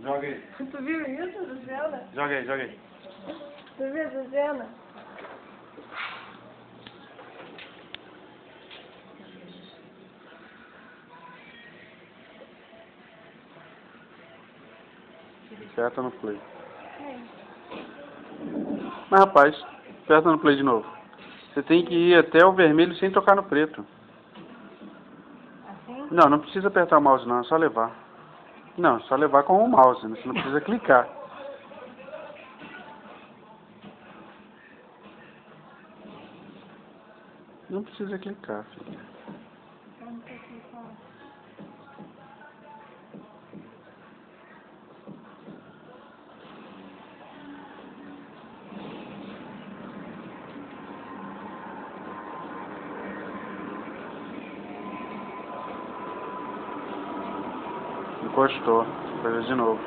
Joga aí. Tu viu isso, Luciana? Joga aí, joga aí. Tu viu essa cena? Aperta no play. É. Mas rapaz, aperta no play de novo. Você tem que ir até o vermelho sem tocar no preto. Assim? Não, não precisa apertar o mouse não, é só levar. Não, é só levar com o mouse, você não precisa clicar. Não precisa clicar, filho. Eu não sei clicar. Encostou, fazer de novo.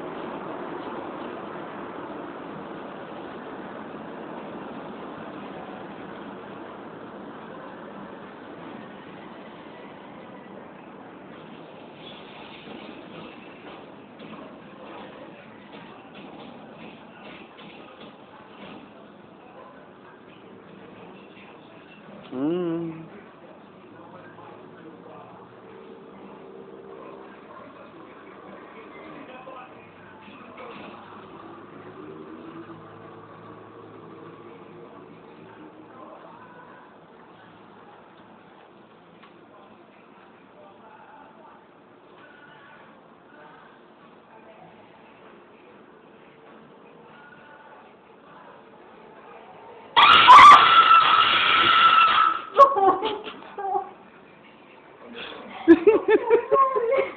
Hum.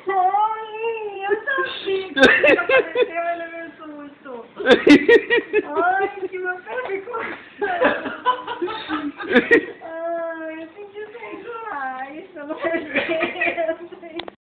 Ai, eu sabia que ele apareceu, ele me assustou. Ai, que meu pé ficou. Ai, eu senti sem chorar, isso eu não sei.